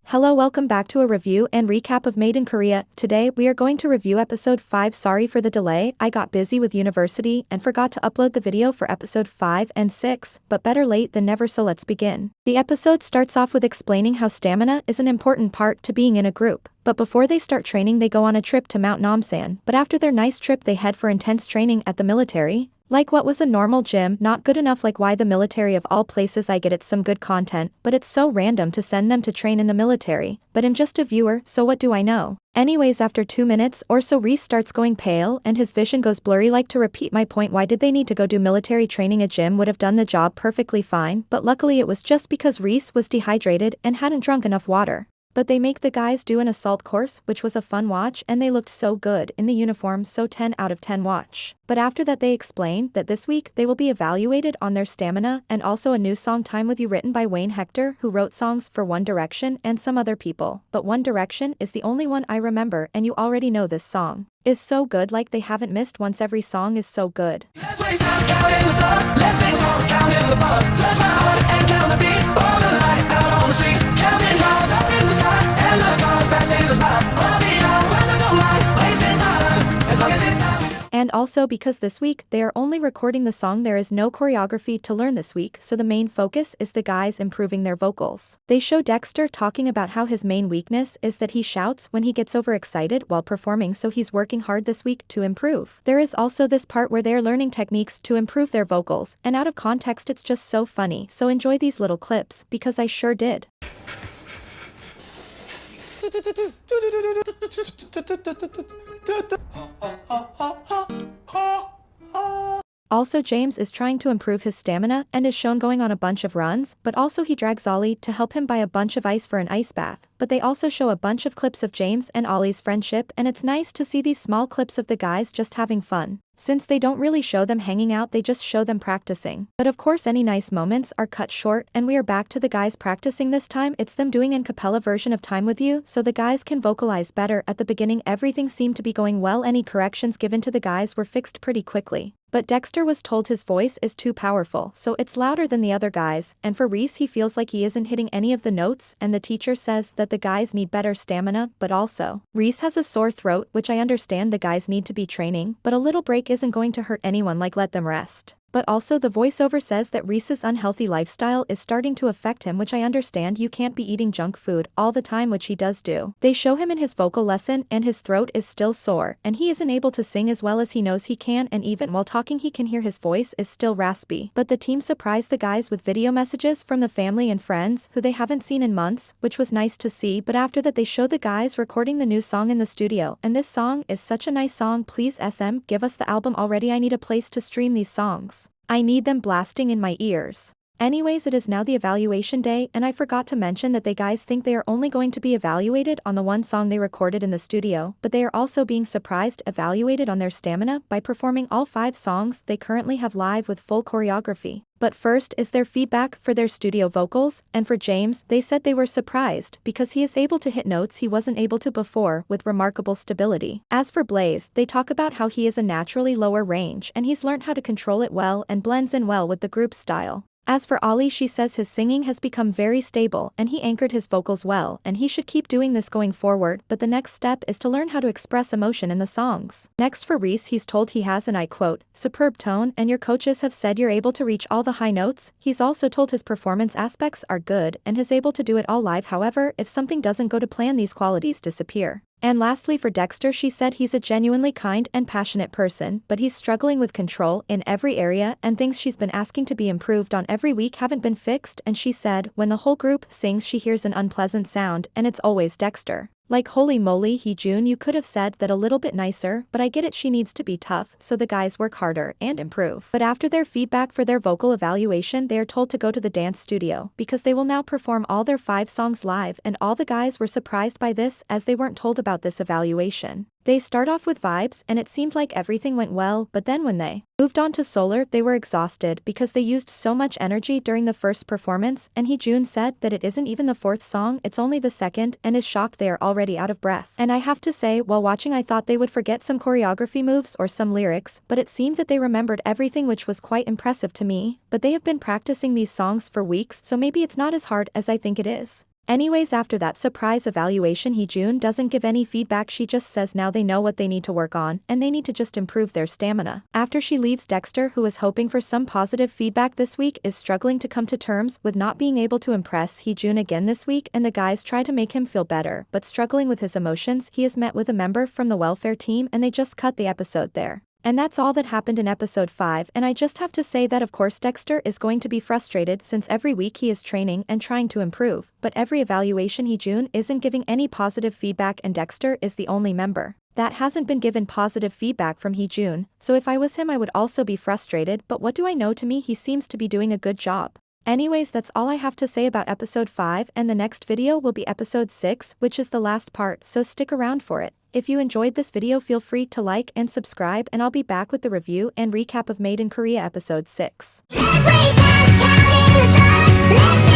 Hello, welcome back to a review and recap of Made in Korea. Today, we are going to review episode 5. Sorry for the delay, I got busy with university and forgot to upload the video for episode 5 and 6, but better late than never, so let's begin. The episode starts off with explaining how stamina is an important part to being in a group. But before they start training, they go on a trip to Mount Namsan, but after their nice trip they head for intense training at the military. Like what was a normal gym, not good enough. Like why the military of all places? I get it's some good content, but it's so random to send them to train in the military. But I'm just a viewer, so what do I know? Anyways, after 2 minutes or so Reese starts going pale and his vision goes blurry. Like to repeat my point, why did they need to go do military training? A gym would have done the job perfectly fine, but luckily it was just because Reese was dehydrated and hadn't drunk enough water. But they make the guys do an assault course, which was a fun watch, and they looked so good in the uniforms, so 10 out of 10 watch. But after that they explain that this week they will be evaluated on their stamina, and also a new song Time With You written by Wayne Hector, who wrote songs for One Direction and some other people. But One Direction is the only one I remember, and you already know this song is so good, like they haven't missed once. Every song is so good. Let's wake up, count in the stars. Let's sing songs, count in the bars. Touch my heart and count the beats. All the lights out on the street. Counting clouds up in the sky. And the cars passing us by. I'll be out, where's it going by? Wasting time, as long as it's time. And also because this week they are only recording the song, there is no choreography to learn this week, so the main focus is the guys improving their vocals. They show Dexter talking about how his main weakness is that he shouts when he gets overexcited while performing, so he's working hard this week to improve. There is also this part where they're learning techniques to improve their vocals, and out of context it's just so funny, so enjoy these little clips, because I sure did. Also, James is trying to improve his stamina and is shown going on a bunch of runs, but also he drags Ollie to help him buy a bunch of ice for an ice bath. But they also show a bunch of clips of James and Ollie's friendship, and it's nice to see these small clips of the guys just having fun. Since they don't really show them hanging out, they just show them practicing. But of course any nice moments are cut short, and we are back to the guys practicing. This time it's them doing an a cappella version of Time With You, so the guys can vocalize better. At the beginning everything seemed to be going well, any corrections given to the guys were fixed pretty quickly. But Dexter was told his voice is too powerful, so it's louder than the other guys, and for Reese he feels like he isn't hitting any of the notes, and the teacher says that the guys need better stamina, but also Reese has a sore throat, which I understand the guys need to be training, but a little break isn't going to hurt anyone, like let them rest. But also the voiceover says that Reese's unhealthy lifestyle is starting to affect him, which I understand. You can't be eating junk food all the time, which he does do. They show him in his vocal lesson and his throat is still sore, and he isn't able to sing as well as he knows he can, and even while talking he can hear his voice is still raspy. But the team surprised the guys with video messages from the family and friends who they haven't seen in months, which was nice to see. But after that they show the guys recording the new song in the studio, and this song is such a nice song. Please SM, give us the album already. I need a place to stream these songs. I need them blasting in my ears. Anyways, it is now the evaluation day, and I forgot to mention that they guys think they are only going to be evaluated on the one song they recorded in the studio, but they are also being surprised evaluated on their stamina by performing all 5 songs they currently have live with full choreography. But first is their feedback for their studio vocals, and for James, they said they were surprised because he is able to hit notes he wasn't able to before with remarkable stability. As for Blaze, they talk about how he is a naturally lower range and he's learned how to control it well and blends in well with the group style. As for Ollie, she says his singing has become very stable and he anchored his vocals well, and he should keep doing this going forward, but the next step is to learn how to express emotion in the songs. Next for Reese, he's told he has an, I quote, superb tone, and your coaches have said you're able to reach all the high notes. He's also told his performance aspects are good and is able to do it all live. However, if something doesn't go to plan, these qualities disappear. And lastly for Dexter, she said he's a genuinely kind and passionate person, but he's struggling with control in every area, and things she's been asking to be improved on every week haven't been fixed. And she said when the whole group sings she hears an unpleasant sound, and it's always Dexter. Like holy moly Hee-jun, you could have said that a little bit nicer, but I get it, she needs to be tough, so the guys work harder and improve. But after their feedback for their vocal evaluation, they are told to go to the dance studio, because they will now perform all their 5 songs live, and all the guys were surprised by this as they weren't told about this evaluation. They start off with vibes and it seemed like everything went well, but then when they moved on to Solar they were exhausted because they used so much energy during the first performance, and Heejun said that it isn't even the fourth song, it's only the second, and is shocked they are already out of breath. And I have to say, while watching I thought they would forget some choreography moves or some lyrics, but it seemed that they remembered everything, which was quite impressive to me. But they have been practicing these songs for weeks, so maybe it's not as hard as I think it is. Anyways, after that surprise evaluation, Heejun doesn't give any feedback, she just says now they know what they need to work on, and they need to just improve their stamina. After she leaves, Dexter, who was hoping for some positive feedback this week, is struggling to come to terms with not being able to impress Heejun again this week, and the guys try to make him feel better, but struggling with his emotions, he is met with a member from the welfare team and they just cut the episode there. And that's all that happened in episode 5, and I just have to say that of course Dexter is going to be frustrated since every week he is training and trying to improve, but every evaluation Heejun isn't giving any positive feedback and Dexter is the only member that hasn't been given positive feedback from Heejun, so if I was him I would also be frustrated, but what do I know, to me he seems to be doing a good job. Anyways, that's all I have to say about episode 5, and the next video will be episode 6, which is the last part, so stick around for it. If you enjoyed this video, feel free to like and subscribe, and I'll be back with the review and recap of Made in Korea episode 6. Let's raise up, counting the stars. Let's